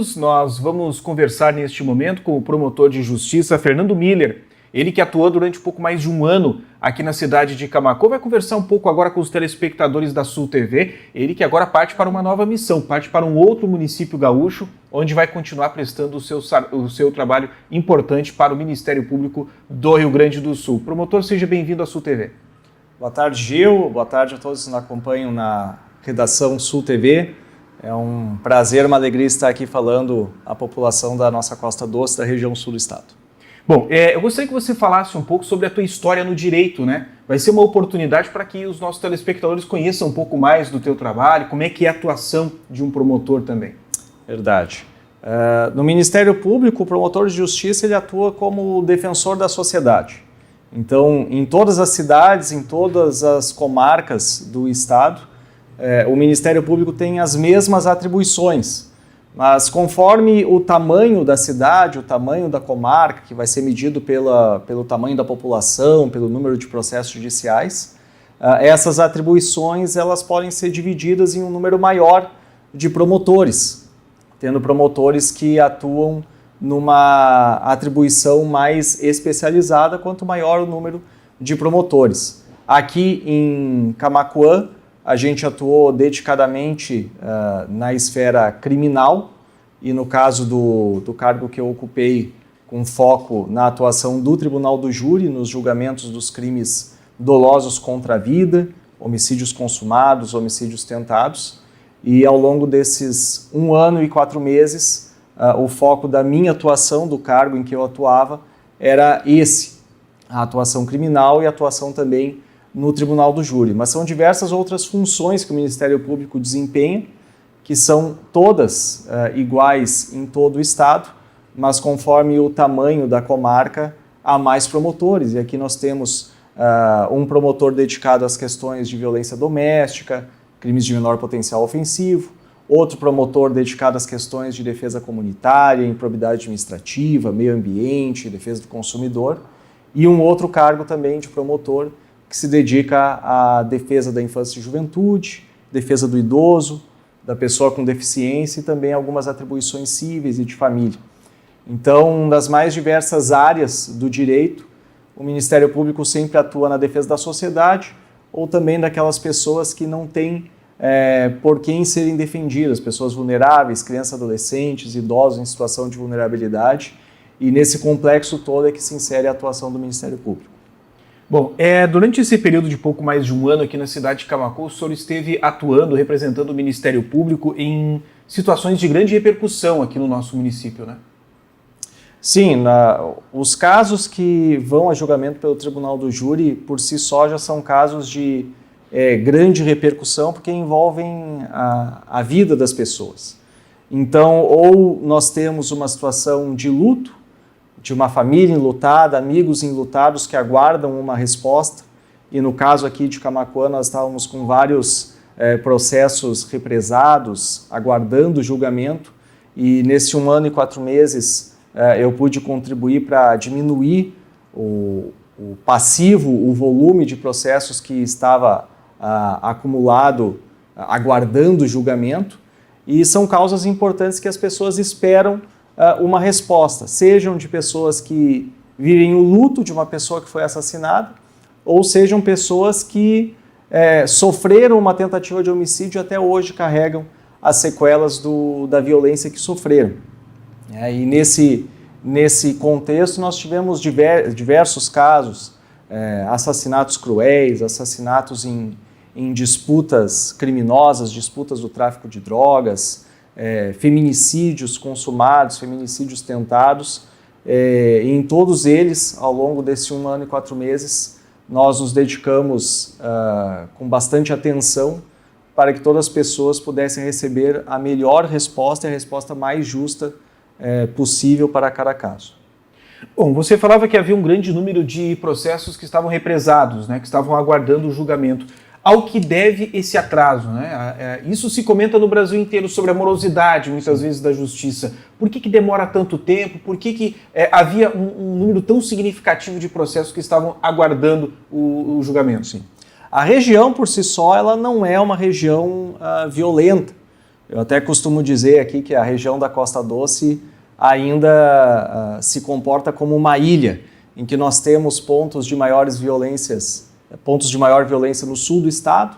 bem-vindos. Nós vamos conversar neste momento com o promotor de justiça Fernando Miller. Ele que atuou durante um pouco mais de um ano aqui na cidade de Camaquã, vai conversar um pouco agora com os telespectadores da Sul TV. Ele que agora parte para uma nova missão, parte para um outro município gaúcho, onde vai continuar prestando o seu trabalho importante para o Ministério Público do Rio Grande do Sul. Promotor, seja bem-vindo à Sul TV. Boa tarde, Gil. Boa tarde a todos que nos acompanham na redação Sul TV. É um prazer, uma alegria estar aqui falando à população da nossa Costa Doce, da região sul do estado. Bom, eu gostaria que você falasse um pouco sobre a tua história no direito, né? Vai ser uma oportunidade para que os nossos telespectadores conheçam um pouco mais do teu trabalho, como é que é a atuação de um promotor também. Verdade. No Ministério Público, o promotor de justiça ele atua como defensor da sociedade. Então, em todas as cidades, em todas as comarcas do estado, o Ministério Público tem as mesmas atribuições. Mas conforme o tamanho da cidade, o tamanho da comarca, que vai ser medido pelo tamanho da população, pelo número de processos judiciais, essas atribuições elas podem ser divididas em um número maior de promotores, tendo promotores que atuam numa atribuição mais especializada, quanto maior o número de promotores. Aqui em Camaquã, a gente atuou dedicadamente na esfera criminal e no caso do cargo que eu ocupei com foco na atuação do Tribunal do Júri, nos julgamentos dos crimes dolosos contra a vida, homicídios consumados, homicídios tentados. E ao longo desses 1 ano e 4 meses, o foco da minha atuação, do cargo em que eu atuava, era a atuação criminal e a atuação também no Tribunal do Júri, mas são diversas outras funções que o Ministério Público desempenha, que são todas iguais em todo o Estado, mas conforme o tamanho da comarca, há mais promotores. E aqui nós temos um promotor dedicado às questões de violência doméstica, crimes de menor potencial ofensivo, outro promotor dedicado às questões de defesa comunitária, improbidade administrativa, meio ambiente, defesa do consumidor, e um outro cargo também de promotor que se dedica à defesa da infância e juventude, defesa do idoso, da pessoa com deficiência e também algumas atribuições cíveis e de família. Então, das mais diversas áreas do direito, o Ministério Público sempre atua na defesa da sociedade ou também daquelas pessoas que não têm por quem serem defendidas, pessoas vulneráveis, crianças, adolescentes, idosos em situação de vulnerabilidade, e nesse complexo todo é que se insere a atuação do Ministério Público. Bom, durante esse período de pouco mais de um ano aqui na cidade de Camaquã, o senhor esteve atuando, representando o Ministério Público em situações de grande repercussão aqui no nosso município, né? Sim, os casos que vão a julgamento pelo Tribunal do Júri, por si só, já são casos de grande repercussão, porque envolvem a vida das pessoas. Então, ou nós temos uma situação de luto, de uma família enlutada, amigos enlutados que aguardam uma resposta. E no caso aqui de Camaquã, nós estávamos com vários processos represados, aguardando julgamento. E nesse 1 ano e 4 meses, eu pude contribuir para diminuir o passivo, o volume de processos que estava acumulado, aguardando julgamento. E são causas importantes que as pessoas esperam uma resposta, sejam de pessoas que vivem o luto de uma pessoa que foi assassinada, ou sejam pessoas que sofreram uma tentativa de homicídio e até hoje carregam as sequelas da violência que sofreram. E nesse contexto nós tivemos diversos casos, assassinatos cruéis, assassinatos em disputas criminosas, disputas do tráfico de drogas, feminicídios consumados, feminicídios tentados. Em todos eles, ao longo desse 1 ano e 4 meses, nós nos dedicamos com bastante atenção para que todas as pessoas pudessem receber a melhor resposta e a resposta mais justa possível para cada caso. Bom, você falava que havia um grande número de processos que estavam represados, né, que estavam aguardando o julgamento. Ao que deve esse atraso, né? Isso se comenta no Brasil inteiro sobre a morosidade, muitas vezes, da justiça. Por que demora tanto tempo? Por que havia um número tão significativo de processos que estavam aguardando o julgamento? Sim. A região, por si só, ela não é uma região violenta. Eu até costumo dizer aqui que a região da Costa Doce ainda se comporta como uma ilha, em que nós temos pontos de maior violência no sul do estado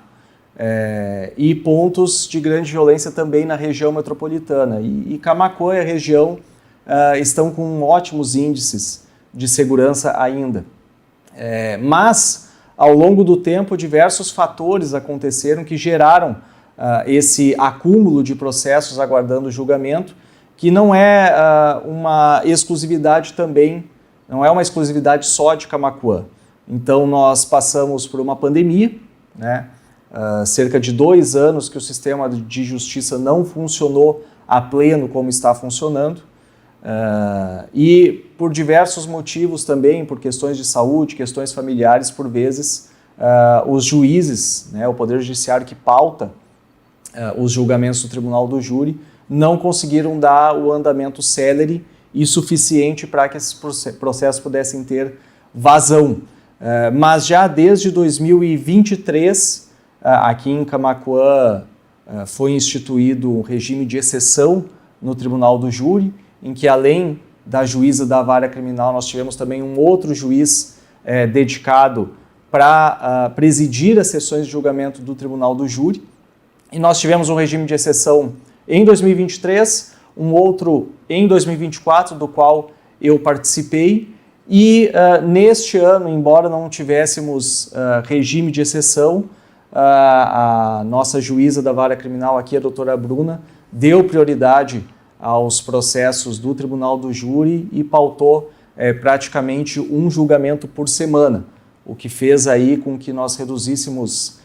e pontos de grande violência também na região metropolitana. E Camaquã e a região estão com ótimos índices de segurança ainda. Mas, ao longo do tempo, diversos fatores aconteceram que geraram esse acúmulo de processos aguardando julgamento, que não é uma exclusividade também, não é uma exclusividade só de Camaquã. Então, nós passamos por uma pandemia, né? Cerca de 2 anos que o sistema de justiça não funcionou a pleno como está funcionando, e por diversos motivos também, por questões de saúde, questões familiares, por vezes, os juízes, né, o Poder Judiciário que pauta os julgamentos do Tribunal do Júri, não conseguiram dar o andamento célere e suficiente para que esses processos pudessem ter vazão. Mas já desde 2023, aqui em Camaquã, foi instituído um regime de exceção no Tribunal do Júri, em que além da juíza da vara criminal, nós tivemos também um outro juiz dedicado para presidir as sessões de julgamento do Tribunal do Júri. E nós tivemos um regime de exceção em 2023, um outro em 2024, do qual eu participei. E neste ano, embora não tivéssemos regime de exceção, a nossa juíza da vara criminal aqui, a doutora Bruna, deu prioridade aos processos do Tribunal do Júri e pautou praticamente um julgamento por semana, o que fez aí com que nós reduzíssemos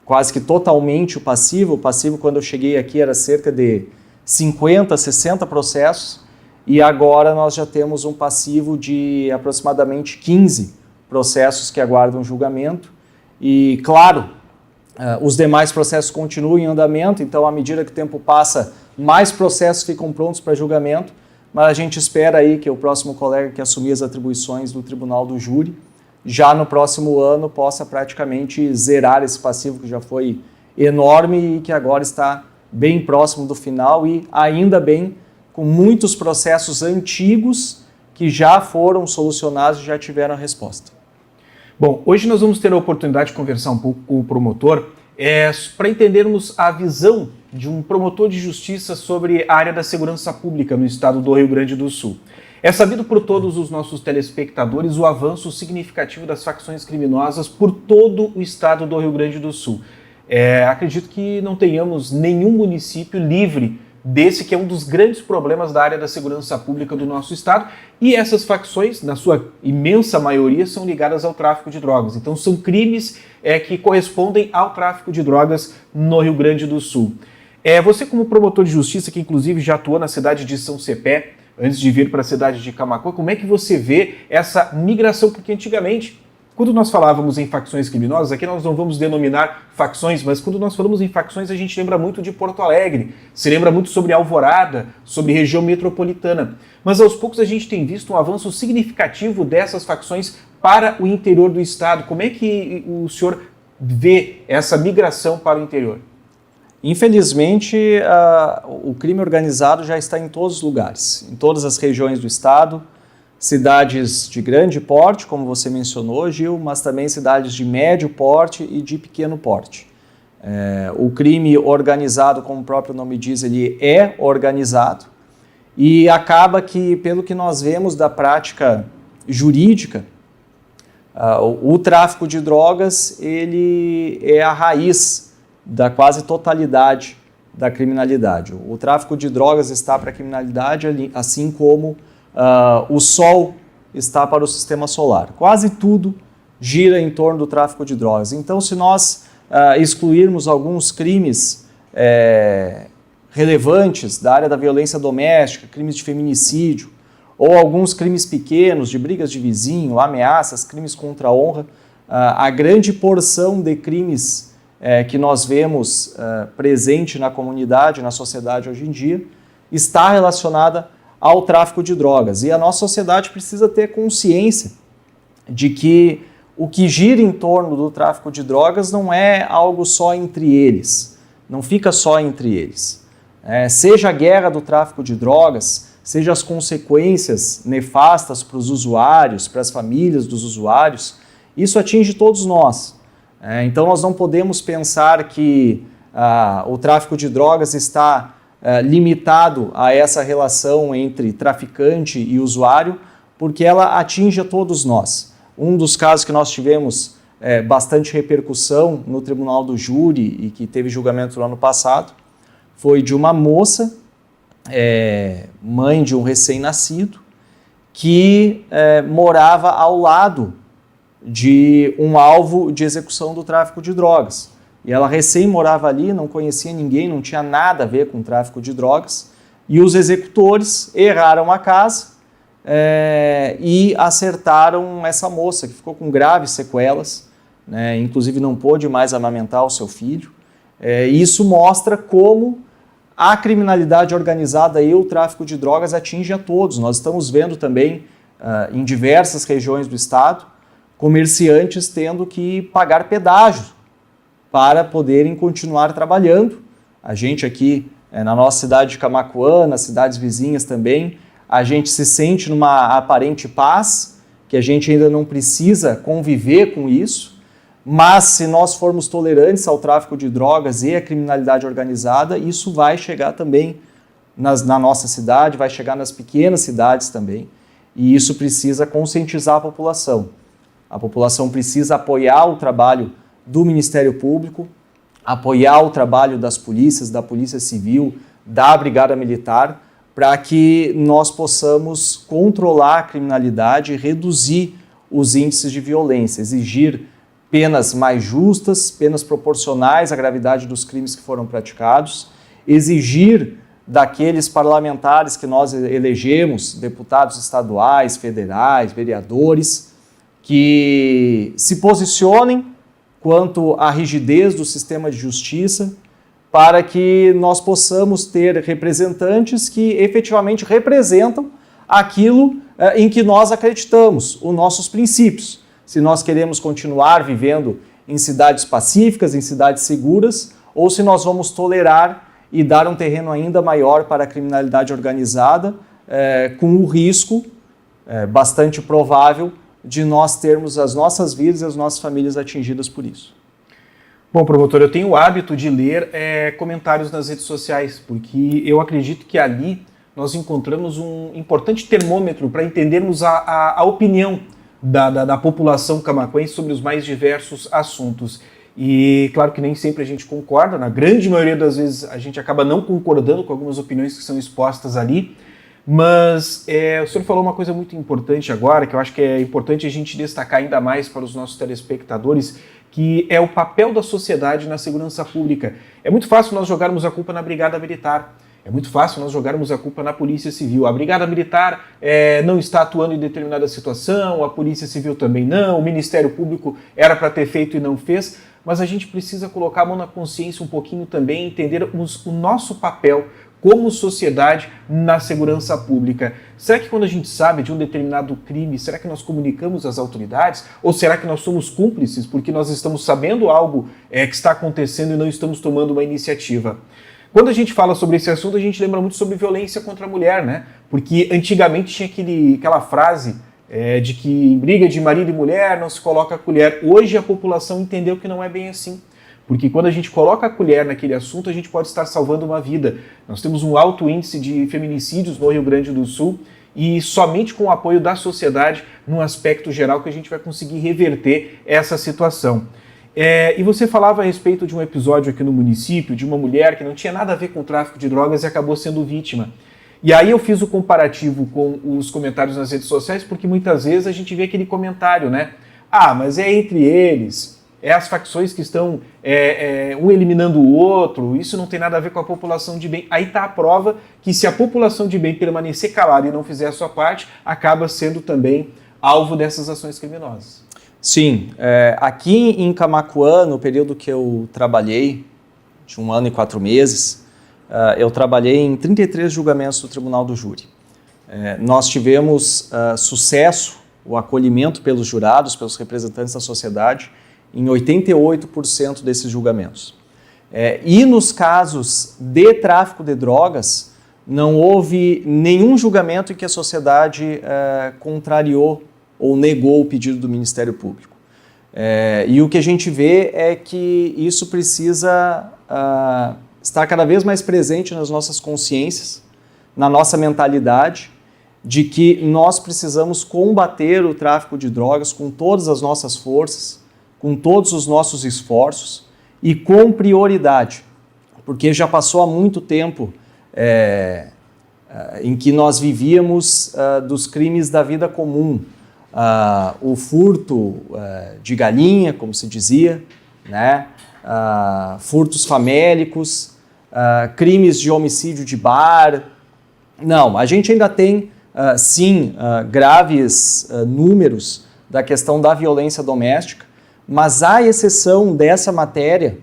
quase que totalmente o passivo. O passivo, quando eu cheguei aqui, era cerca de 50, 60 processos, e agora nós já temos um passivo de aproximadamente 15 processos que aguardam julgamento. E, claro, os demais processos continuam em andamento, então, à medida que o tempo passa, mais processos ficam prontos para julgamento, mas a gente espera aí que o próximo colega que assumir as atribuições do Tribunal do Júri, já no próximo ano, possa praticamente zerar esse passivo que já foi enorme e que agora está bem próximo do final, e ainda bem com muitos processos antigos que já foram solucionados e já tiveram a resposta. Bom, hoje nós vamos ter a oportunidade de conversar um pouco com o promotor para entendermos a visão de um promotor de justiça sobre a área da segurança pública no estado do Rio Grande do Sul. É sabido por todos os nossos telespectadores o avanço significativo das facções criminosas por todo o estado do Rio Grande do Sul. Acredito que não tenhamos nenhum município livre desse, que é um dos grandes problemas da área da segurança pública do nosso estado, e essas facções, na sua imensa maioria, são ligadas ao tráfico de drogas. Então são crimes que correspondem ao tráfico de drogas no Rio Grande do Sul. Você, como promotor de justiça, que inclusive já atuou na cidade de São Cepé, antes de vir para a cidade de Camaquã, como é que você vê essa migração? Porque antigamente, quando nós falávamos em facções criminosas, aqui nós não vamos denominar facções, mas quando nós falamos em facções, a gente lembra muito de Porto Alegre, se lembra muito sobre Alvorada, sobre região metropolitana. Mas aos poucos a gente tem visto um avanço significativo dessas facções para o interior do estado. Como é que o senhor vê essa migração para o interior? Infelizmente, o crime organizado já está em todos os lugares, em todas as regiões do estado, cidades de grande porte, como você mencionou, Gil, mas também cidades de médio porte e de pequeno porte. O crime organizado, como o próprio nome diz, ele é organizado, e acaba que, pelo que nós vemos da prática jurídica, o tráfico de drogas ele é a raiz da quase totalidade da criminalidade. O tráfico de drogas está para a criminalidade, assim como o Sol está para o sistema solar. Quase tudo gira em torno do tráfico de drogas. Então, se nós excluirmos alguns crimes relevantes da área da violência doméstica, crimes de feminicídio, ou alguns crimes pequenos de brigas de vizinho, ameaças, crimes contra a honra, a grande porção de crimes que nós vemos presente na comunidade, na sociedade hoje em dia, está relacionada ao tráfico de drogas. E a nossa sociedade precisa ter consciência de que o que gira em torno do tráfico de drogas não é algo só entre eles. não fica só entre eles. Seja a guerra do tráfico de drogas, seja as consequências nefastas para os usuários, para as famílias dos usuários, isso atinge todos nós. Então nós não podemos pensar que o tráfico de drogas está limitado a essa relação entre traficante e usuário, porque ela atinge a todos nós. Um dos casos que nós tivemos bastante repercussão no Tribunal do Júri e que teve julgamento no ano passado foi de uma moça, mãe de um recém-nascido, que morava ao lado de um alvo de execução do tráfico de drogas. E ela recém morava ali, não conhecia ninguém, não tinha nada a ver com tráfico de drogas, e os executores erraram a casa e acertaram essa moça, que ficou com graves sequelas, né? Inclusive não pôde mais amamentar o seu filho. E isso mostra como a criminalidade organizada e o tráfico de drogas atinge a todos. Nós estamos vendo também, em diversas regiões do estado, comerciantes tendo que pagar pedágio para poderem continuar trabalhando. A gente aqui, na nossa cidade de Camaquã, nas cidades vizinhas também, a gente se sente numa aparente paz, que a gente ainda não precisa conviver com isso, mas se nós formos tolerantes ao tráfico de drogas e à criminalidade organizada, isso vai chegar também na nossa cidade, vai chegar nas pequenas cidades também, e isso precisa conscientizar a população. A população precisa apoiar o trabalho do Ministério Público, apoiar o trabalho das polícias, da Polícia Civil, da Brigada Militar, para que nós possamos controlar a criminalidade e reduzir os índices de violência, exigir penas mais justas, penas proporcionais à gravidade dos crimes que foram praticados, exigir daqueles parlamentares que nós elegemos, deputados estaduais, federais, vereadores, que se posicionem quanto à rigidez do sistema de justiça, para que nós possamos ter representantes que efetivamente representam aquilo em que nós acreditamos, os nossos princípios. Se nós queremos continuar vivendo em cidades pacíficas, em cidades seguras, ou se nós vamos tolerar e dar um terreno ainda maior para a criminalidade organizada, com o risco bastante provável de nós termos as nossas vidas e as nossas famílias atingidas por isso. Bom, promotor, eu tenho o hábito de ler comentários nas redes sociais, porque eu acredito que ali nós encontramos um importante termômetro para entendermos a opinião da população camaquense sobre os mais diversos assuntos. E claro que nem sempre a gente concorda, na grande maioria das vezes a gente acaba não concordando com algumas opiniões que são expostas ali, mas o senhor falou uma coisa muito importante agora, que eu acho que é importante a gente destacar ainda mais para os nossos telespectadores, que é o papel da sociedade na segurança pública. É muito fácil nós jogarmos a culpa na Brigada Militar, é muito fácil nós jogarmos a culpa na Polícia Civil. A Brigada Militar não está atuando em determinada situação, a Polícia Civil também não, o Ministério Público era para ter feito e não fez, mas a gente precisa colocar a mão na consciência um pouquinho também, entender o nosso papel como sociedade na segurança pública. Será que quando a gente sabe de um determinado crime, será que nós comunicamos às autoridades? Ou será que nós somos cúmplices porque nós estamos sabendo algo que está acontecendo e não estamos tomando uma iniciativa? Quando a gente fala sobre esse assunto, a gente lembra muito sobre violência contra a mulher, né? Porque antigamente tinha aquela frase de que em briga de marido e mulher não se coloca a colher. Hoje a população entendeu que não é bem assim. Porque quando a gente coloca a colher naquele assunto, a gente pode estar salvando uma vida. Nós temos um alto índice de feminicídios no Rio Grande do Sul e somente com o apoio da sociedade, num aspecto geral, que a gente vai conseguir reverter essa situação. E você falava a respeito de um episódio aqui no município, de uma mulher que não tinha nada a ver com o tráfico de drogas e acabou sendo vítima. E aí eu fiz o comparativo com os comentários nas redes sociais, porque muitas vezes a gente vê aquele comentário, né? Ah, mas é entre eles, as facções que estão um eliminando o outro, isso não tem nada a ver com a população de bem. Aí está a prova que se a população de bem permanecer calada e não fizer a sua parte, acaba sendo também alvo dessas ações criminosas. Sim, aqui em Camaquã, no período que eu trabalhei, de 1 ano e 4 meses, eu trabalhei em 33 julgamentos do Tribunal do Júri. Nós tivemos sucesso, o acolhimento pelos jurados, pelos representantes da sociedade, em 88% desses julgamentos. E nos casos de tráfico de drogas, não houve nenhum julgamento em que a sociedade contrariou ou negou o pedido do Ministério Público. E o que a gente vê é que isso precisa estar cada vez mais presente nas nossas consciências, na nossa mentalidade, de que nós precisamos combater o tráfico de drogas com todas as nossas forças, com todos os nossos esforços e com prioridade, porque já passou há muito tempo em que nós vivíamos dos crimes da vida comum, o furto de galinha, como se dizia, né? Furtos famélicos, crimes de homicídio de bar. Não, a gente ainda tem, sim, graves números da questão da violência doméstica, mas à exceção dessa matéria,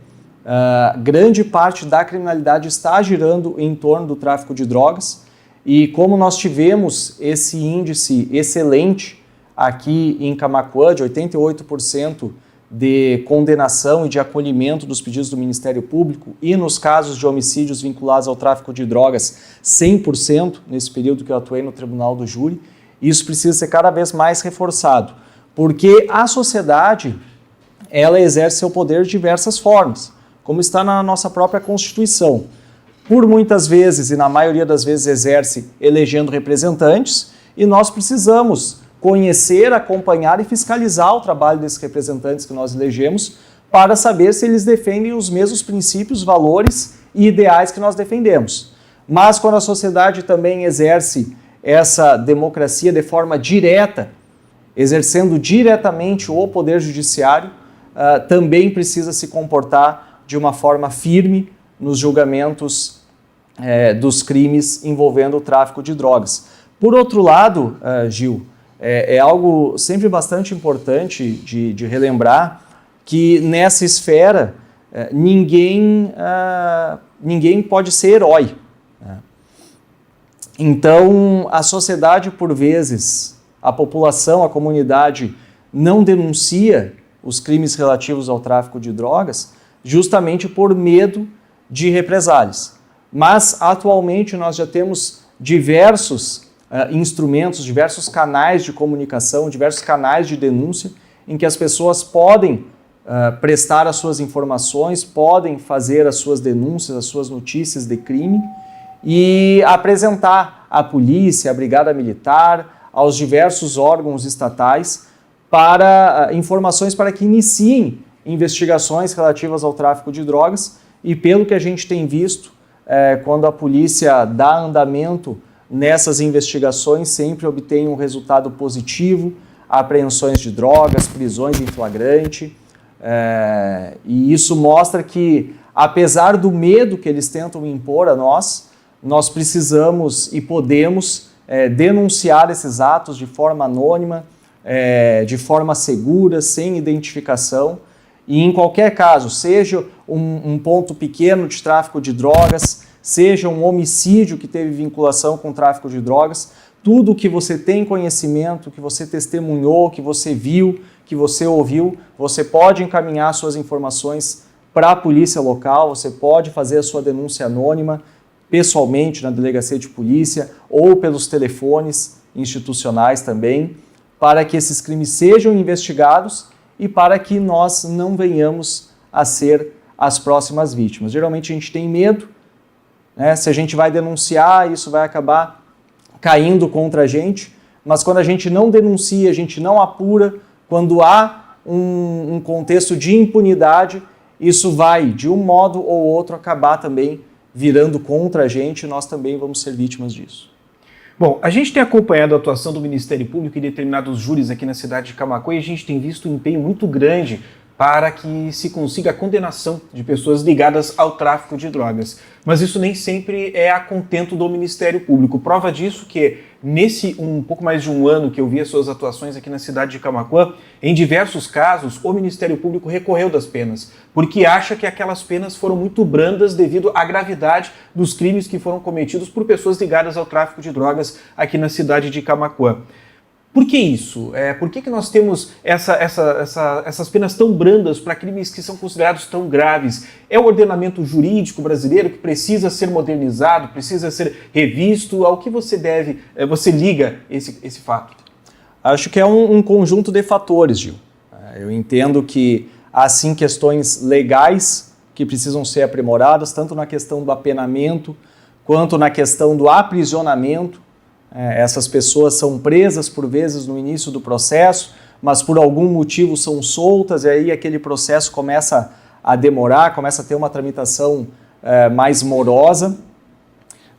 grande parte da criminalidade está girando em torno do tráfico de drogas, e como nós tivemos esse índice excelente aqui em Camaquã, de 88% de condenação e de acolhimento dos pedidos do Ministério Público, e nos casos de homicídios vinculados ao tráfico de drogas, 100% nesse período que eu atuei no Tribunal do Júri, isso precisa ser cada vez mais reforçado, porque a sociedade, ela exerce seu poder de diversas formas, como está na nossa própria Constituição. Por muitas vezes, e na maioria das vezes, exerce elegendo representantes, e nós precisamos conhecer, acompanhar e fiscalizar o trabalho desses representantes que nós elegemos para saber se eles defendem os mesmos princípios, valores e ideais que nós defendemos. Mas quando a sociedade também exerce essa democracia de forma direta, exercendo diretamente o poder judiciário, também precisa se comportar de uma forma firme nos julgamentos dos crimes envolvendo o tráfico de drogas. Por outro lado, Gil, é algo sempre bastante importante de relembrar que nessa esfera ninguém pode ser herói. Então, a sociedade, por vezes, a população, a comunidade, não denuncia os crimes relativos ao tráfico de drogas justamente por medo de represálias. Mas, atualmente, nós já temos diversos instrumentos, diversos canais de comunicação, diversos canais de denúncia em que as pessoas podem prestar as suas informações, podem fazer as suas denúncias, as suas notícias de crime e apresentar à polícia, à brigada militar, aos diversos órgãos estatais para informações para que iniciem investigações relativas ao tráfico de drogas e pelo que a gente tem visto, quando a polícia dá andamento nessas investigações, sempre obtém um resultado positivo, apreensões de drogas, prisões em flagrante, e isso mostra que, apesar do medo que eles tentam impor a nós precisamos e podemos denunciar esses atos de forma anônima, de forma segura, sem identificação, e em qualquer caso, seja um ponto pequeno de tráfico de drogas, seja um homicídio que teve vinculação com tráfico de drogas, tudo que você tem conhecimento, que você testemunhou, que você viu, que você ouviu, você pode encaminhar suas informações para a polícia local, você pode fazer a sua denúncia anônima, pessoalmente na delegacia de polícia ou pelos telefones institucionais também, para que esses crimes sejam investigados e para que nós não venhamos a ser as próximas vítimas. Geralmente a gente tem medo, né? Se a gente vai denunciar, isso vai acabar caindo contra a gente, mas quando a gente não denuncia, a gente não apura, quando há um contexto de impunidade, isso vai, de um modo ou outro, acabar também virando contra a gente, e nós também vamos ser vítimas disso. Bom, a gente tem acompanhado a atuação do Ministério Público e determinados júris aqui na cidade de Camaquã e a gente tem visto um empenho muito grande para que se consiga a condenação de pessoas ligadas ao tráfico de drogas. Mas isso nem sempre é a contento do Ministério Público. Prova disso que nesse pouco mais de um ano que eu vi as suas atuações aqui na cidade de Camaquã, em diversos casos o Ministério Público recorreu das penas, porque acha que aquelas penas foram muito brandas devido à gravidade dos crimes que foram cometidos por pessoas ligadas ao tráfico de drogas aqui na cidade de Camaquã. Por que isso? Por que nós temos essas penas tão brandas para crimes que são considerados tão graves? É o ordenamento jurídico brasileiro que precisa ser modernizado, precisa ser revisto? Ao que você liga esse fato? Acho que é um conjunto de fatores, Gil. Eu entendo que há sim questões legais que precisam ser aprimoradas, tanto na questão do apenamento, quanto na questão do aprisionamento. Essas pessoas são presas por vezes no início do processo, mas por algum motivo são soltas e aí aquele processo começa a demorar, começa a ter uma tramitação mais morosa,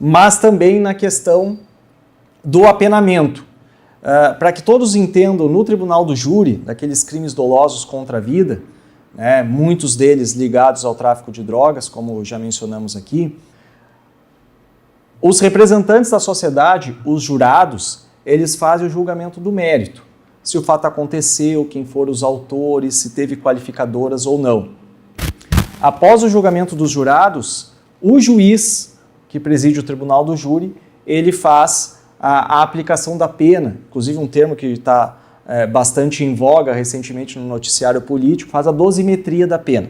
mas também na questão do apenamento. Para que todos entendam, no tribunal do júri, daqueles crimes dolosos contra a vida, muitos deles ligados ao tráfico de drogas, como já mencionamos aqui, os representantes da sociedade, os jurados, eles fazem o julgamento do mérito. Se o fato aconteceu, quem foram os autores, se teve qualificadoras ou não. Após o julgamento dos jurados, o juiz que preside o tribunal do júri, ele faz a aplicação da pena, inclusive um termo que está bastante em voga recentemente no noticiário político, faz a dosimetria da pena.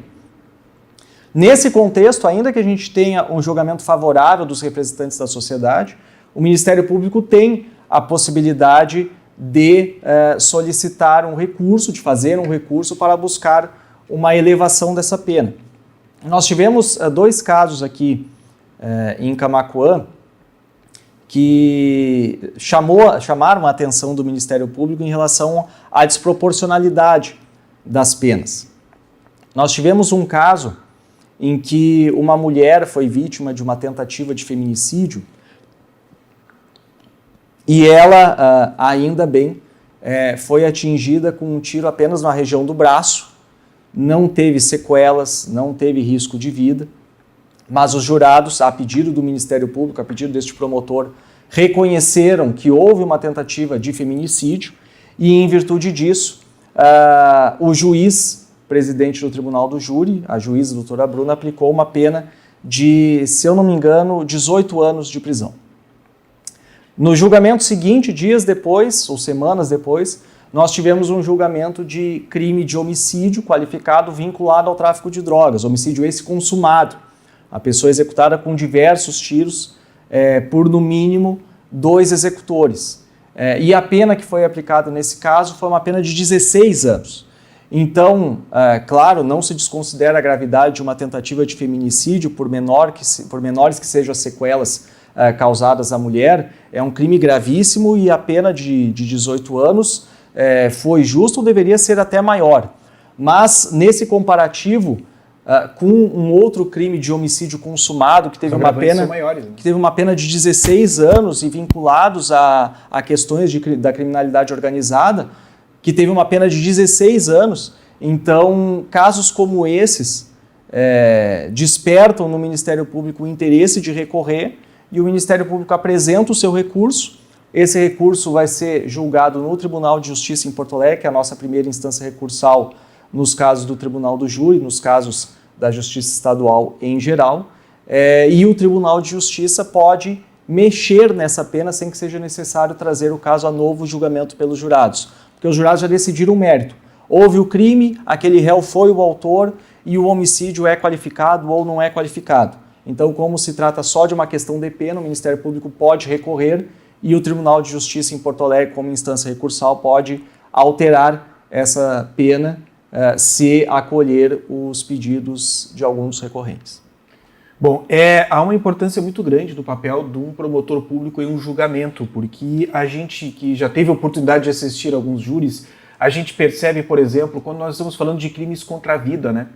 Nesse contexto, ainda que a gente tenha um julgamento favorável dos representantes da sociedade, o Ministério Público tem a possibilidade de solicitar um recurso, de fazer um recurso para buscar uma elevação dessa pena. Nós tivemos 2 casos aqui em Camaquã que chamaram a atenção do Ministério Público em relação à desproporcionalidade das penas. Nós tivemos um caso em que uma mulher foi vítima de uma tentativa de feminicídio e ela, ainda bem, foi atingida com um tiro apenas na região do braço, não teve sequelas, não teve risco de vida, mas os jurados, a pedido do Ministério Público, a pedido deste promotor, reconheceram que houve uma tentativa de feminicídio e, em virtude disso, o juiz presidente do tribunal do júri, a juíza doutora Bruna, aplicou uma pena de, se eu não me engano, 18 anos de prisão. No julgamento seguinte, dias depois, ou semanas depois, nós tivemos um julgamento de crime de homicídio qualificado vinculado ao tráfico de drogas, homicídio esse consumado. A pessoa executada com diversos tiros por, no mínimo, 2 executores. E a pena que foi aplicada nesse caso foi uma pena de 16 anos. Então, claro, não se desconsidera a gravidade de uma tentativa de feminicídio por menores que sejam as sequelas causadas à mulher. É um crime gravíssimo e a pena de 18 anos foi justa ou deveria ser até maior. Mas, nesse comparativo, com um outro crime de homicídio consumado que teve uma pena de 16 anos e vinculados a questões da criminalidade organizada, que teve uma pena de 16 anos. Então, casos como esses despertam no Ministério Público o interesse de recorrer e o Ministério Público apresenta o seu recurso. Esse recurso vai ser julgado no Tribunal de Justiça em Porto Alegre, que é a nossa primeira instância recursal nos casos do Tribunal do Júri, nos casos da Justiça Estadual em geral, e o Tribunal de Justiça pode mexer nessa pena sem que seja necessário trazer o caso a novo julgamento pelos jurados, porque os jurados já decidiram o mérito. Houve o crime, aquele réu foi o autor e o homicídio é qualificado ou não é qualificado. Então, como se trata só de uma questão de pena, o Ministério Público pode recorrer e o Tribunal de Justiça em Porto Alegre, como instância recursal, pode alterar essa pena se acolher os pedidos de alguns recorrentes. Bom, há uma importância muito grande do papel de um promotor público em um julgamento, porque a gente que já teve a oportunidade de assistir a alguns júris, a gente percebe, por exemplo, quando nós estamos falando de crimes contra a vida, né?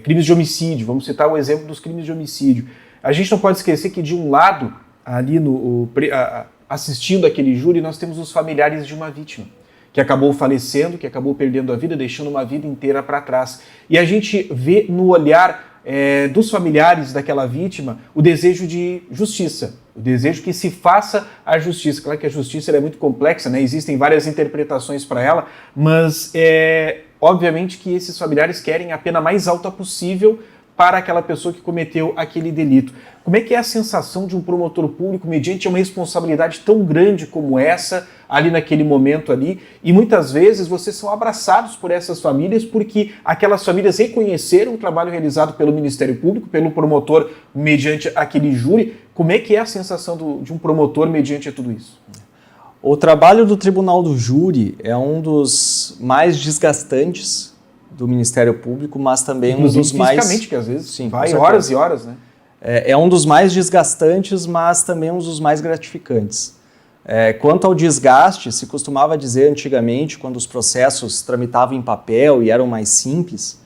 Crimes de homicídio, vamos citar o exemplo dos crimes de homicídio. A gente não pode esquecer que de um lado, ali assistindo aquele júri, nós temos os familiares de uma vítima, que acabou falecendo, que acabou perdendo a vida, deixando uma vida inteira para trás. E a gente vê no olhar dos familiares daquela vítima o desejo de justiça, o desejo que se faça a justiça. Claro que a justiça é muito complexa, né? Existem várias interpretações para ela, mas obviamente que esses familiares querem a pena mais alta possível para aquela pessoa que cometeu aquele delito. Como é que é a sensação de um promotor público mediante uma responsabilidade tão grande como essa, ali naquele momento ali, e muitas vezes vocês são abraçados por essas famílias porque aquelas famílias reconheceram o trabalho realizado pelo Ministério Público, pelo promotor mediante aquele júri. Como é que é a sensação de um promotor mediante tudo isso? O trabalho do Tribunal do Júri é um dos mais desgastantes do Ministério Público, mas também inclusive um dos mais... fisicamente, que às vezes sim, vai horas e horas, né? É um dos mais desgastantes, mas também um dos mais gratificantes. Quanto ao desgaste, se costumava dizer antigamente, quando os processos tramitavam em papel e eram mais simples,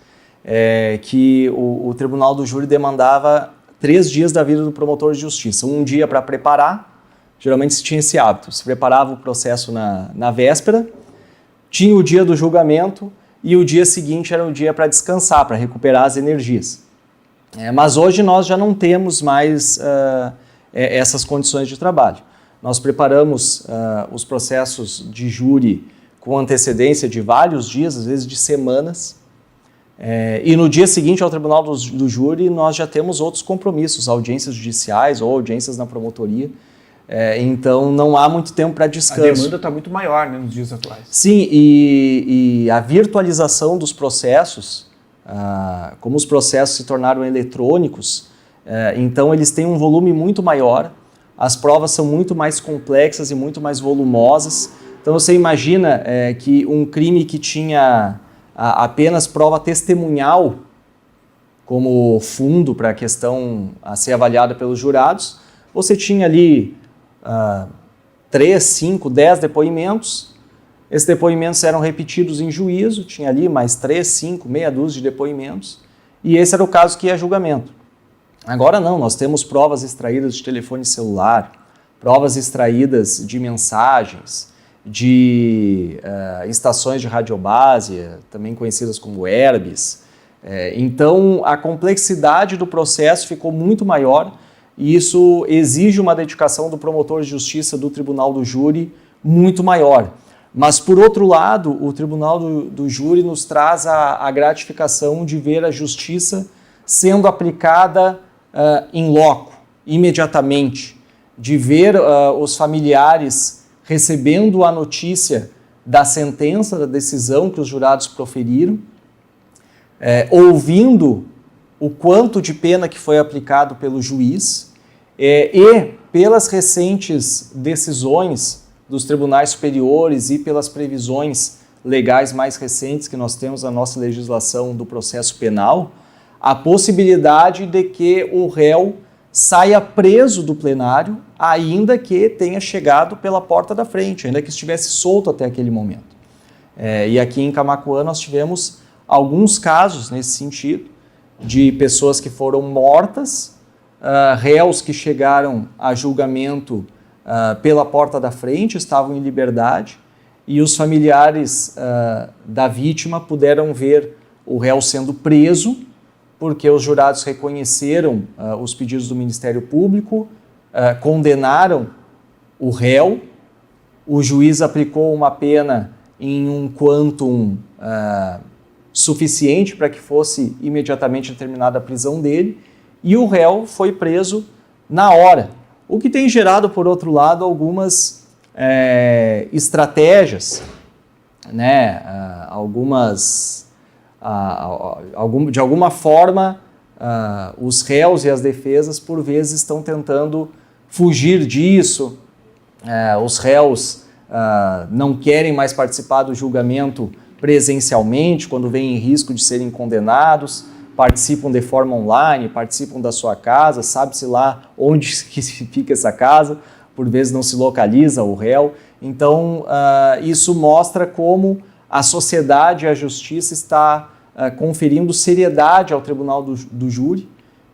que o Tribunal do Júri demandava 3 dias da vida do promotor de justiça. Um dia para preparar, geralmente se tinha esse hábito, se preparava o processo na véspera, tinha o dia do julgamento e o dia seguinte era o dia para descansar, para recuperar as energias. Mas hoje nós já não temos mais essas condições de trabalho. Nós preparamos os processos de júri com antecedência de vários dias, às vezes de semanas, e no dia seguinte ao Tribunal do Júri nós já temos outros compromissos, audiências judiciais ou audiências na promotoria, então não há muito tempo para descanso. A demanda está muito maior, né, nos dias atuais. Sim, e a virtualização dos processos, como os processos se tornaram eletrônicos, então eles têm um volume muito maior, as provas são muito mais complexas e muito mais volumosas. Então você imagina que um crime que tinha apenas prova testemunhal como fundo para a questão a ser avaliada pelos jurados, você tinha ali 3, 5, 10 depoimentos. Esses depoimentos eram repetidos em juízo, tinha ali mais 3, 5, meia dúzia de depoimentos, e esse era o caso que ia a julgamento. Agora não, nós temos provas extraídas de telefone celular, provas extraídas de mensagens, de estações de radiobase, também conhecidas como herbes. Então a complexidade do processo ficou muito maior e isso exige uma dedicação do promotor de justiça do Tribunal do Júri muito maior. Mas, por outro lado, o Tribunal do Júri nos traz a gratificação de ver a justiça sendo aplicada in loco, imediatamente, de ver os familiares recebendo a notícia da sentença, da decisão que os jurados proferiram, ouvindo o quanto de pena que foi aplicado pelo juiz e pelas recentes decisões dos tribunais superiores e pelas previsões legais mais recentes que nós temos na nossa legislação do processo penal, a possibilidade de que o réu saia preso do plenário, ainda que tenha chegado pela porta da frente, ainda que estivesse solto até aquele momento. E aqui em Camaquã nós tivemos alguns casos nesse sentido, de pessoas que foram mortas, réus que chegaram a julgamento pela porta da frente, estavam em liberdade, e os familiares da vítima puderam ver o réu sendo preso, porque os jurados reconheceram os pedidos do Ministério Público, condenaram o réu, o juiz aplicou uma pena em um quantum suficiente para que fosse imediatamente determinada a prisão dele, e o réu foi preso na hora. O que tem gerado, por outro lado, algumas estratégias, né? De alguma forma, os réus e as defesas, por vezes, estão tentando fugir disso. Os réus não querem mais participar do julgamento presencialmente, quando vêm em risco de serem condenados, participam de forma online, participam da sua casa, sabe-se lá onde que fica essa casa, por vezes não se localiza o réu. Então, isso mostra como a sociedade e a justiça está conferindo seriedade ao Tribunal do Júri,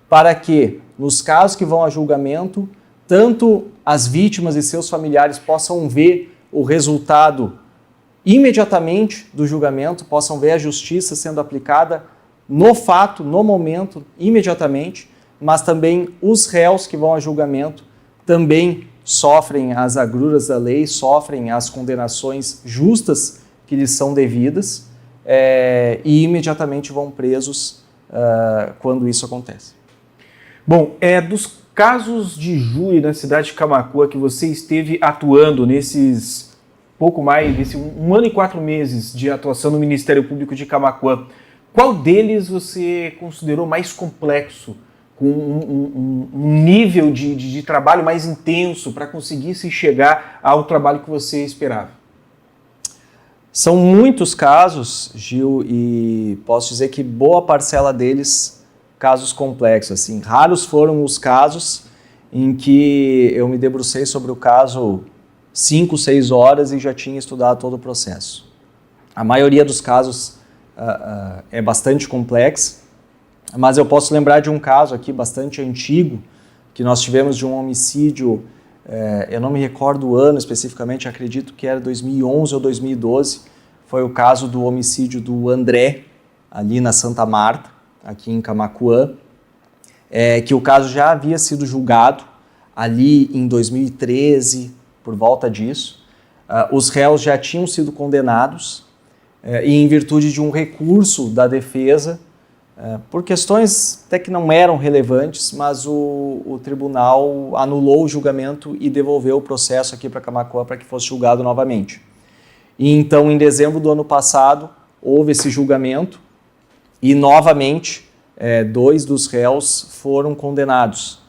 para que, nos casos que vão a julgamento, tanto as vítimas e seus familiares possam ver o resultado imediatamente do julgamento, possam ver a justiça sendo aplicada no fato, no momento, imediatamente, mas também os réus que vão a julgamento também sofrem as agruras da lei, sofrem as condenações justas que lhes são devidas e imediatamente vão presos quando isso acontece. Bom, dos casos de júri na cidade de Camaquã que você esteve atuando nesses pouco mais, nesse 1 ano e 4 meses de atuação no Ministério Público de Camaquã, qual deles você considerou mais complexo, com um nível de trabalho mais intenso para conseguir se chegar ao trabalho que você esperava? São muitos casos, Gil, e posso dizer que boa parcela deles casos complexos. Assim, raros foram os casos em que eu me debrucei sobre o caso 5, 6 horas e já tinha estudado todo o processo. A maioria dos casos é bastante complexa, mas eu posso lembrar de um caso aqui bastante antigo, que nós tivemos de um homicídio, eu não me recordo o ano especificamente, acredito que era 2011 ou 2012, foi o caso do homicídio do André, ali na Santa Marta, aqui em Camaquã, que o caso já havia sido julgado ali em 2013, por volta disso. Os réus já tinham sido condenados e em virtude de um recurso da defesa, por questões até que não eram relevantes, mas o tribunal anulou o julgamento e devolveu o processo aqui para Camaquã para que fosse julgado novamente. E então, em dezembro do ano passado, houve esse julgamento e novamente 2 dos réus foram condenados.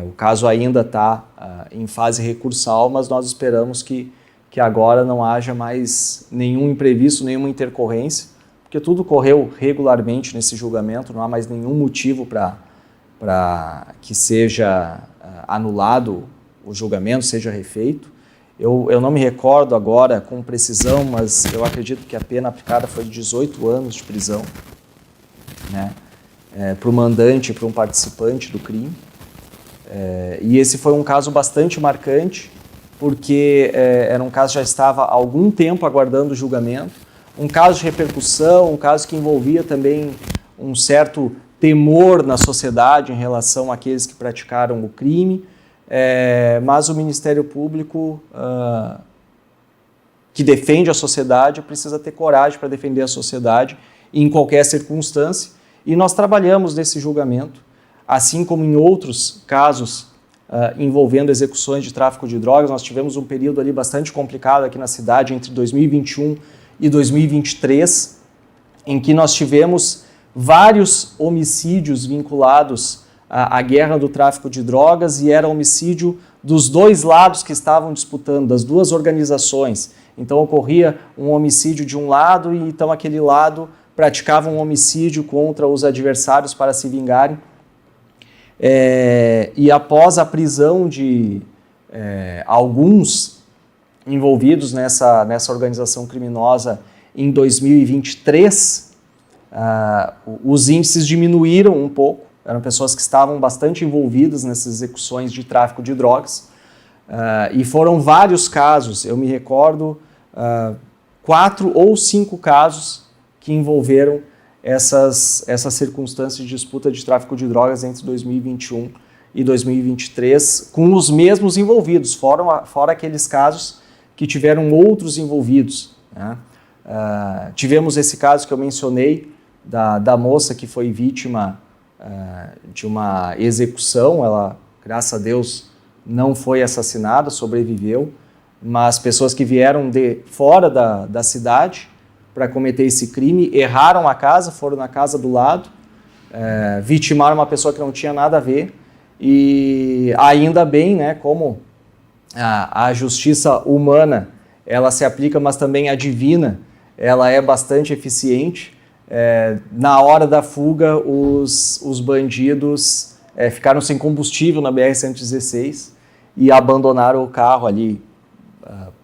O caso ainda está em fase recursal, mas nós esperamos que agora não haja mais nenhum imprevisto, nenhuma intercorrência, porque tudo correu regularmente nesse julgamento, não há mais nenhum motivo para que seja anulado o julgamento, seja refeito. Eu não me recordo agora com precisão, mas eu acredito que a pena aplicada foi de 18 anos de prisão, né, para o mandante e para um participante do crime. E esse foi um caso bastante marcante, porque era um caso que já estava há algum tempo aguardando o julgamento, um caso de repercussão, um caso que envolvia também um certo temor na sociedade em relação àqueles que praticaram o crime, mas o Ministério Público, que defende a sociedade, precisa ter coragem para defender a sociedade em qualquer circunstância, e nós trabalhamos nesse julgamento, assim como em outros casos envolvendo execuções de tráfico de drogas. Nós tivemos um período ali bastante complicado aqui na cidade, entre 2021 e 2023, em que nós tivemos vários homicídios vinculados à guerra do tráfico de drogas, e era homicídio dos 2 lados que estavam disputando, das 2 organizações. Então ocorria um homicídio de um lado e então aquele lado praticava um homicídio contra os adversários para se vingarem. E após a prisão de alguns envolvidos nessa organização criminosa em 2023, os índices diminuíram um pouco. Eram pessoas que estavam bastante envolvidas nessas execuções de tráfico de drogas, e foram vários casos, eu me recordo, 4 ou 5 casos que envolveram essas circunstâncias de disputa de tráfico de drogas entre 2021 e 2023, com os mesmos envolvidos, fora aqueles casos que tiveram outros envolvidos, né? Tivemos esse caso que eu mencionei, da moça que foi vítima de uma execução. Ela, graças a Deus, não foi assassinada, sobreviveu, mas pessoas que vieram de fora da cidade para cometer esse crime, erraram a casa, foram na casa do lado, vitimaram uma pessoa que não tinha nada a ver, e ainda bem, né, como a justiça humana, ela se aplica, mas também a divina, ela é bastante eficiente. Na hora da fuga, os bandidos ficaram sem combustível na BR-116 e abandonaram o carro ali,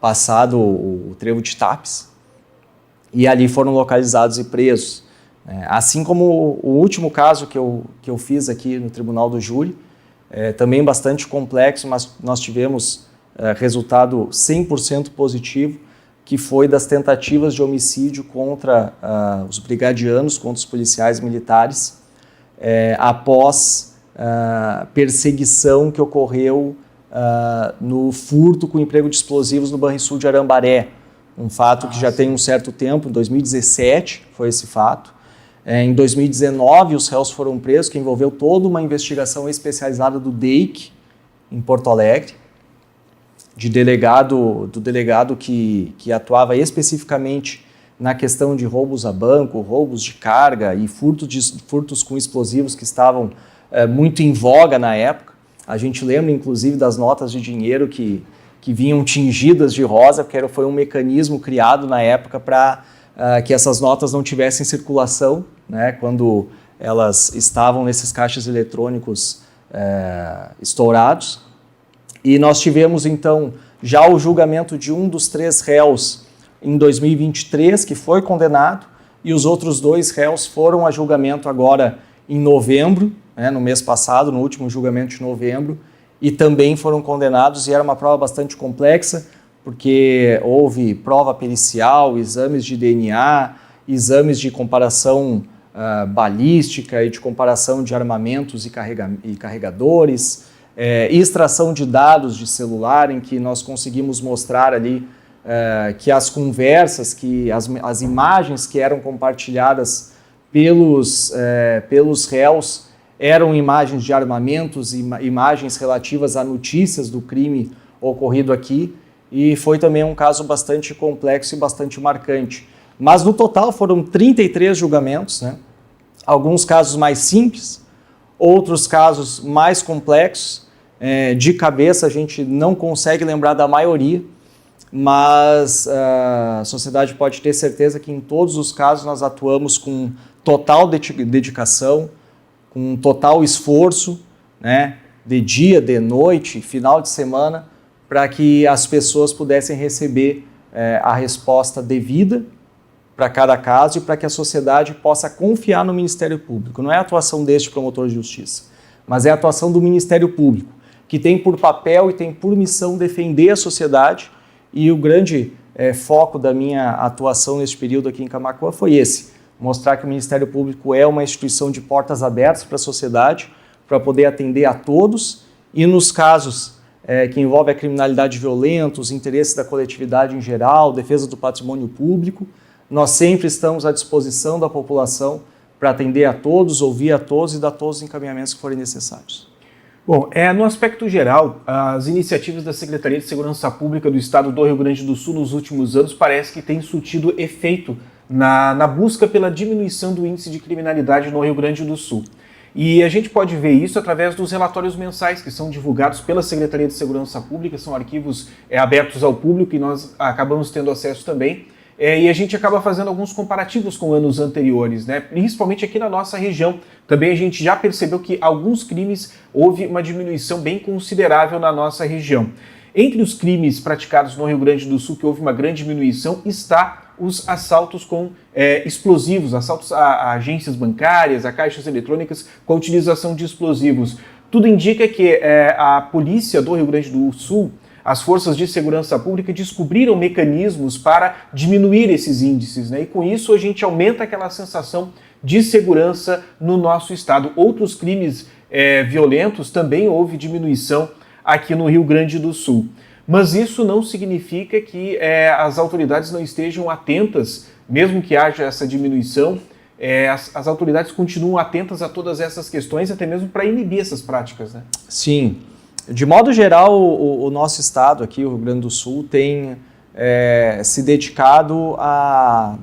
passado o trevo de Tapes, e ali foram localizados e presos. Assim como o último caso que eu fiz aqui no Tribunal do Júri, também bastante complexo, mas nós tivemos resultado 100% positivo, que foi das tentativas de homicídio contra os brigadianos, contra os policiais militares, após perseguição que ocorreu no furto com emprego de explosivos no Banrisul de Arambaré, um fato que já tem um certo tempo, em 2017 foi esse fato, Em 2019, os réus foram presos, que envolveu toda uma investigação especializada do DEIC, em Porto Alegre, do delegado que atuava especificamente na questão de roubos a banco, roubos de carga e furtos com explosivos que estavam muito em voga na época. A gente lembra, inclusive, das notas de dinheiro que vinham tingidas de rosa, porque foi um mecanismo criado na época para que essas notas não tivessem circulação, né, quando elas estavam nesses caixas eletrônicos estourados. E nós tivemos, então, já o julgamento de um dos 3 réus em 2023, que foi condenado, e os outros 2 réus foram a julgamento agora em novembro, né, no mês passado, no último julgamento de novembro, e também foram condenados, e era uma prova bastante complexa, porque houve prova pericial, exames de DNA, exames de comparação balística e de comparação de armamentos e carregadores, extração de dados de celular, em que nós conseguimos mostrar ali que as conversas, que as imagens que eram compartilhadas pelos réus eram imagens de armamentos, imagens relativas a notícias do crime ocorrido aqui, e foi também um caso bastante complexo e bastante marcante. Mas no total foram 33 julgamentos, né? Alguns casos mais simples, outros casos mais complexos. De cabeça a gente não consegue lembrar da maioria, mas a sociedade pode ter certeza que em todos os casos nós atuamos com total dedicação, com total esforço, né, de dia, de noite, final de semana, para que as pessoas pudessem receber a resposta devida para cada caso e para que a sociedade possa confiar no Ministério Público. Não é a atuação deste promotor de justiça, mas é a atuação do Ministério Público, que tem por papel e tem por missão defender a sociedade, e o grande foco da minha atuação neste período aqui em Camaquã foi esse, mostrar que o Ministério Público é uma instituição de portas abertas para a sociedade, para poder atender a todos, e nos casos que envolvem a criminalidade violenta, os interesses da coletividade em geral, defesa do patrimônio público, nós sempre estamos à disposição da população para atender a todos, ouvir a todos e dar todos os encaminhamentos que forem necessários. Bom, no aspecto geral, as iniciativas da Secretaria de Segurança Pública do Estado do Rio Grande do Sul nos últimos anos parece que têm surtido efeito na busca pela diminuição do índice de criminalidade no Rio Grande do Sul. E a gente pode ver isso através dos relatórios mensais que são divulgados pela Secretaria de Segurança Pública, são arquivos abertos ao público e nós acabamos tendo acesso também. E a gente acaba fazendo alguns comparativos com anos anteriores, né? Principalmente aqui na nossa região. Também a gente já percebeu que alguns crimes houve uma diminuição bem considerável na nossa região. Entre os crimes praticados no Rio Grande do Sul, que houve uma grande diminuição, está os assaltos com explosivos, assaltos a agências bancárias, a caixas eletrônicas com a utilização de explosivos. Tudo indica que a polícia do Rio Grande do Sul, as forças de segurança pública descobriram mecanismos para diminuir esses índices, né? E com isso a gente aumenta aquela sensação de segurança no nosso estado. Outros crimes violentos também houve diminuição aqui no Rio Grande do Sul. Mas isso não significa que as autoridades não estejam atentas, mesmo que haja essa diminuição, as autoridades continuam atentas a todas essas questões, até mesmo para inibir essas práticas, né? Sim. De modo geral, o nosso estado aqui, o Rio Grande do Sul, tem se dedicado a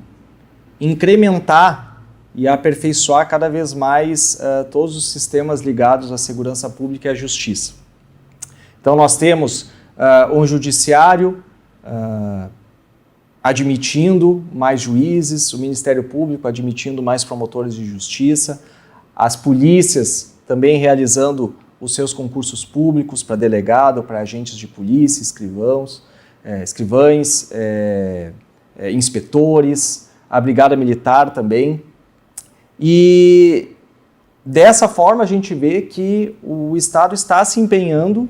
incrementar e a aperfeiçoar cada vez mais todos os sistemas ligados à segurança pública e à justiça. Então nós temos um judiciário admitindo mais juízes, o Ministério Público admitindo mais promotores de justiça, as polícias também realizando os seus concursos públicos para delegado, para agentes de polícia, escrivães, inspetores, a Brigada Militar também. E dessa forma a gente vê que o Estado está se empenhando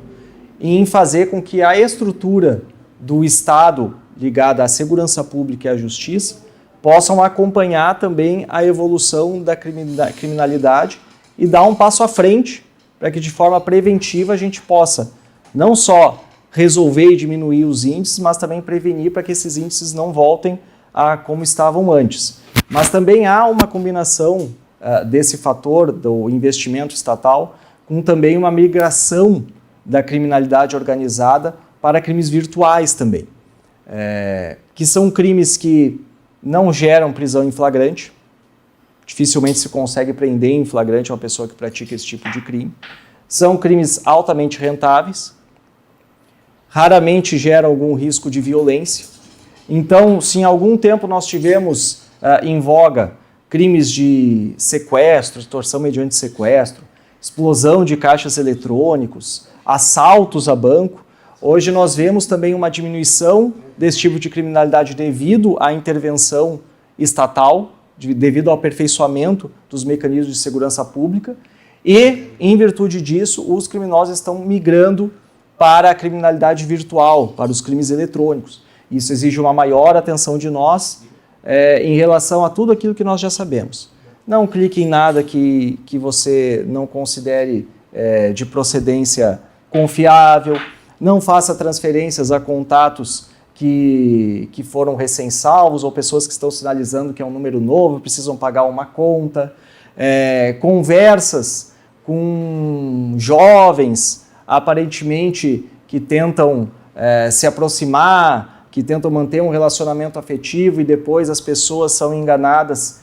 em fazer com que a estrutura do Estado ligada à segurança pública e à justiça possam acompanhar também a evolução da criminalidade e dar um passo à frente para que de forma preventiva a gente possa não só resolver e diminuir os índices, mas também prevenir para que esses índices não voltem a como estavam antes. Mas também há uma combinação desse fator do investimento estatal com também uma migração da criminalidade organizada para crimes virtuais também, que são crimes que não geram prisão em flagrante, dificilmente se consegue prender em flagrante uma pessoa que pratica esse tipo de crime, são crimes altamente rentáveis, raramente geram algum risco de violência. Então, se em algum tempo nós tivemos em voga crimes de sequestro, extorsão mediante sequestro, explosão de caixas eletrônicos, assaltos a banco, hoje nós vemos também uma diminuição desse tipo de criminalidade devido à intervenção estatal, devido ao aperfeiçoamento dos mecanismos de segurança pública e, em virtude disso, os criminosos estão migrando para a criminalidade virtual, para os crimes eletrônicos. Isso exige uma maior atenção de nós em relação a tudo aquilo que nós já sabemos. Não clique em nada que você não considere de procedência confiável, não faça transferências a contatos que foram recém-salvos ou pessoas que estão sinalizando que é um número novo, precisam pagar uma conta, conversas com jovens, aparentemente que tentam se aproximar, que tentam manter um relacionamento afetivo e depois as pessoas são enganadas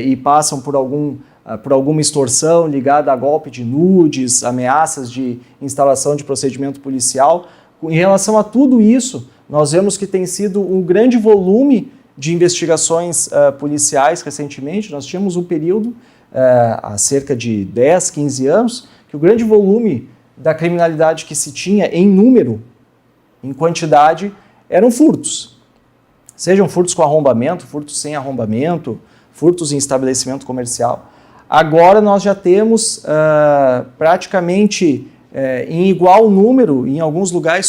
e passam por alguma extorsão ligada a golpe de nudes, ameaças de instalação de procedimento policial. Em relação a tudo isso, nós vemos que tem sido um grande volume de investigações policiais recentemente. Nós tínhamos um período, há cerca de 10, 15 anos, que o grande volume da criminalidade que se tinha em número, em quantidade, eram furtos. Sejam furtos com arrombamento, furtos sem arrombamento, furtos em estabelecimento comercial. Agora nós já temos praticamente em igual número, em alguns lugares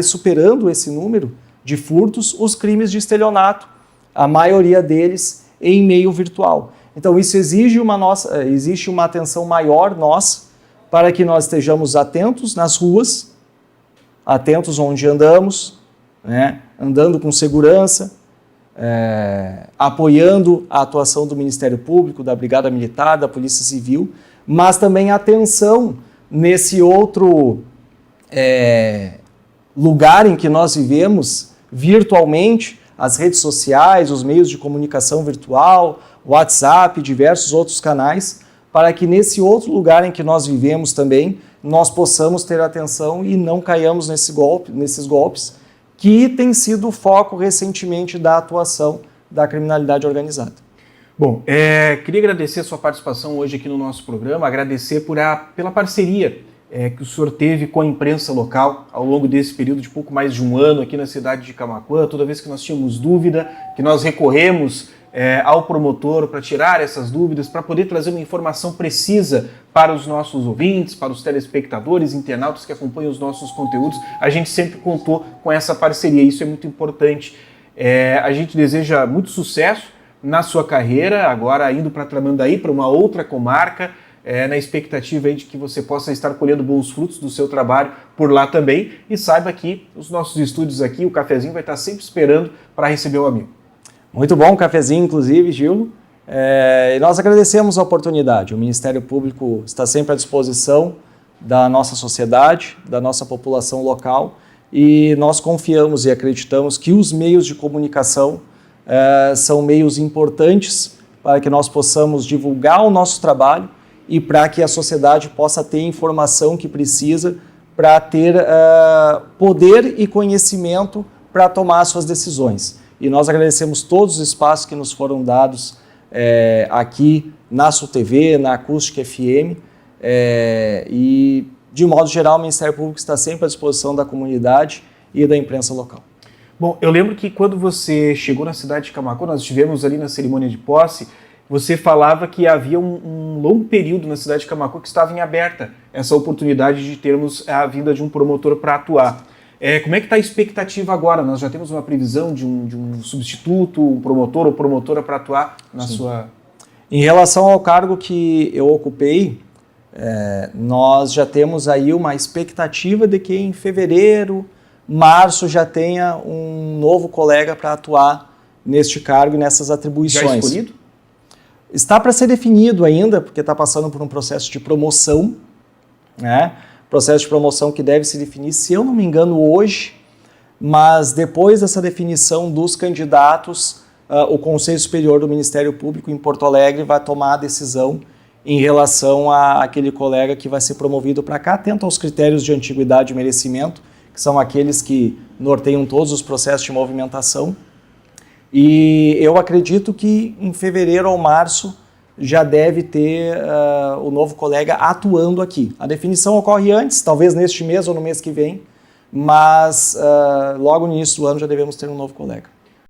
superando esse número de furtos, os crimes de estelionato, a maioria deles em meio virtual. Então isso exige uma atenção maior nossa para que nós estejamos atentos nas ruas, atentos onde andamos, andando com segurança, apoiando a atuação do Ministério Público, da Brigada Militar, da Polícia Civil, mas também atenção nesse outro lugar em que nós vivemos virtualmente, as redes sociais, os meios de comunicação virtual, WhatsApp, diversos outros canais, para que nesse outro lugar em que nós vivemos também, nós possamos ter atenção e não caiamos nesses golpes, que tem sido o foco recentemente da atuação da criminalidade organizada. Bom, queria agradecer a sua participação hoje aqui no nosso programa, agradecer pela parceria que o senhor teve com a imprensa local ao longo desse período de pouco mais de um ano aqui na cidade de Camaquã. Toda vez que nós tínhamos dúvida, que nós recorremos ao promotor para tirar essas dúvidas, para poder trazer uma informação precisa para os nossos ouvintes, para os telespectadores, internautas que acompanham os nossos conteúdos, a gente sempre contou com essa parceria, isso é muito importante. A gente deseja muito sucesso na sua carreira, agora indo para Tramandaí, para uma outra comarca, na expectativa aí de que você possa estar colhendo bons frutos do seu trabalho por lá também, e saiba que os nossos estúdios aqui, o cafezinho vai estar sempre esperando para receber o amigo. Muito bom, cafezinho, inclusive, Gil. E nós agradecemos a oportunidade. O Ministério Público está sempre à disposição da nossa sociedade, da nossa população local, e nós confiamos e acreditamos que os meios de comunicação são meios importantes para que nós possamos divulgar o nosso trabalho e para que a sociedade possa ter a informação que precisa para ter poder e conhecimento para tomar suas decisões. E nós agradecemos todos os espaços que nos foram dados aqui na SulTV, na Acústica FM, e de modo geral o Ministério Público está sempre à disposição da comunidade e da imprensa local. Bom, eu lembro que quando você chegou na cidade de Camaquã, nós estivemos ali na cerimônia de posse, você falava que havia um longo período na cidade de Camaquã que estava em aberta essa oportunidade de termos a vinda de um promotor para atuar. Como é que está a expectativa agora? Nós já temos uma previsão de um substituto, um promotor ou promotora para atuar na sua... Em relação ao cargo que eu ocupei, nós já temos aí uma expectativa de que em fevereiro, março já tenha um novo colega para atuar neste cargo e nessas atribuições. Já escolhido? Está para ser definido ainda, porque está passando por um processo de promoção, né? Processo de promoção que deve se definir, se eu não me engano, hoje, mas depois dessa definição dos candidatos, o Conselho Superior do Ministério Público em Porto Alegre vai tomar a decisão em relação àquele colega que vai ser promovido para cá, atento aos critérios de antiguidade e merecimento, que são aqueles que norteiam todos os processos de movimentação. E eu acredito que em fevereiro ou março já deve ter o novo colega atuando aqui. A definição ocorre antes, talvez neste mês ou no mês que vem, mas logo no início do ano já devemos ter um novo colega.